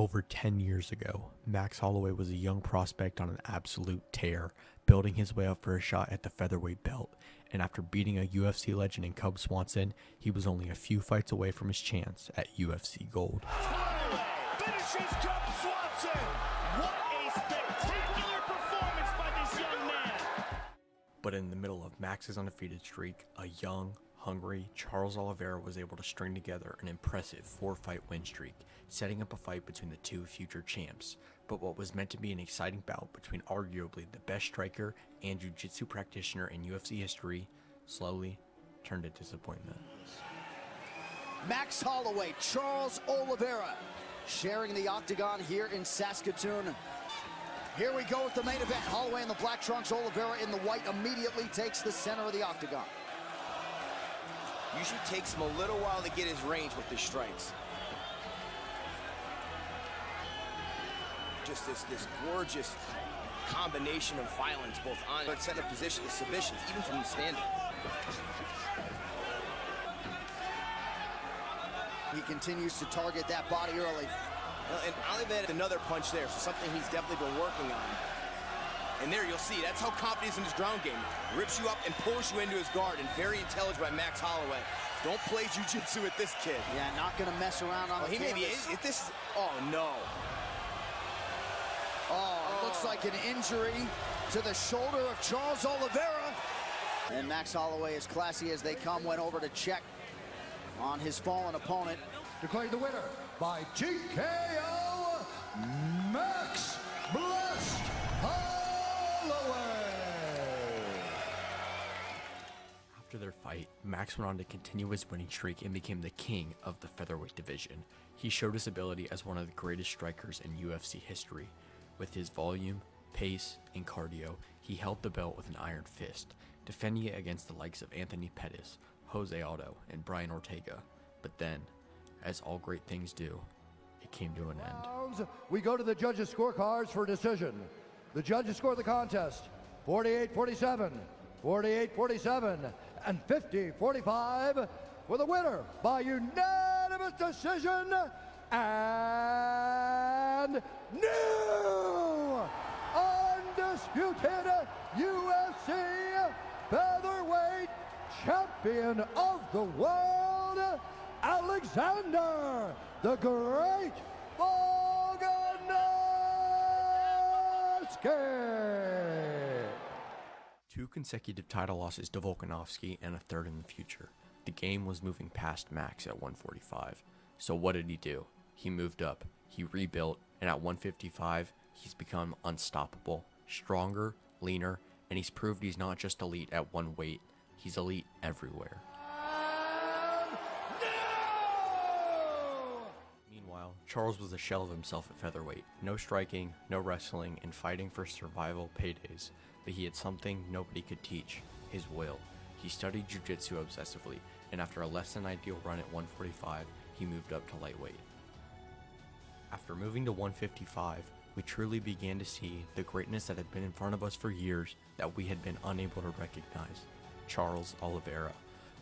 Over 10 years ago, Max Holloway was a young prospect on an absolute tear, building his way up for a shot at the featherweight belt, and after beating a UFC legend in Cub Swanson, he was only a few fights away from his chance at UFC gold. Holloway finishes Cub Swanson! What a spectacular performance by this young man! But in the middle of Max's undefeated streak, a young, hungry Charles Oliveira was able to string together an impressive 4-fight win streak, setting up a fight between the two future champs. But what was meant to be an exciting bout between arguably the best striker and jiu-jitsu practitioner in UFC history slowly turned to disappointment. Max Holloway, Charles Oliveira, sharing the octagon here in Saskatoon. Here we go with the main event. Holloway in the black trunks, Oliveira in the white, immediately takes the center of the octagon. Usually takes him a little while to get his range with the strikes. Just this gorgeous combination of violence, both on and setting up position, the submissions, even from the standing. He continues to target that body early. And Oliveira had another punch there, so something he's definitely been working on. And there you'll see, that's how confident in his ground game. Rips you up and pulls you into his guard, and very intelligent by Max Holloway. Don't play jiu-jitsu with this kid. Yeah, not gonna mess around on the canvas. If this is, oh no. Oh, it looks like an injury to the shoulder of Charles Oliveira. And Max Holloway, as classy as they come, went over to check on his fallen opponent. Declared the winner by TKO, Max Blessed Holloway. After their fight, Max went on to continue his winning streak and became the king of the featherweight division. He showed his ability as one of the greatest strikers in UFC history. With his volume, pace, and cardio, he held the belt with an iron fist, defending it against the likes of Anthony Pettis, Jose Aldo, and Brian Ortega. But then, as all great things do, it came to an end. We go to the judges' scorecards for decision. The judges scored the contest 48-47, 48-47, and 50-45 for the winner by unanimous decision and new undisputed UFC featherweight champion of the world, Alexander the Great Volkanovski. 2 consecutive title losses to Volkanovski and a third in the future. The game was moving past Max at 145. So what did he do? He moved up, he rebuilt, and at 155, he's become unstoppable, stronger, leaner, and he's proved he's not just elite at one weight, he's elite everywhere. Meanwhile, Charles was a shell of himself at featherweight. No striking, no wrestling, and fighting for survival paydays. But he had something nobody could teach, his will. He studied jiu-jitsu obsessively, and after a less than ideal run at 145, he moved up to lightweight. After moving to 155, we truly began to see the greatness that had been in front of us for years that we had been unable to recognize. Charles Oliveira.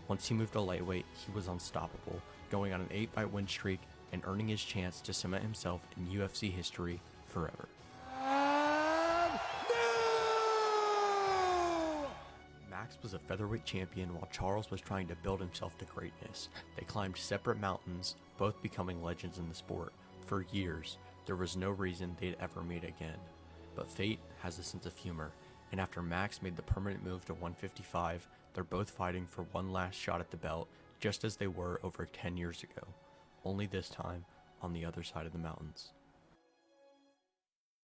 Once he moved to lightweight, he was unstoppable, going on an 8-fight win streak and earning his chance to cement himself in UFC history forever. Max was a featherweight champion while Charles was trying to build himself to greatness. They climbed separate mountains, both becoming legends in the sport. For years, there was no reason they'd ever meet again. But fate has a sense of humor, and after Max made the permanent move to 155, they're both fighting for one last shot at the belt, just as they were over 10 years ago. Only this time, on the other side of the mountains.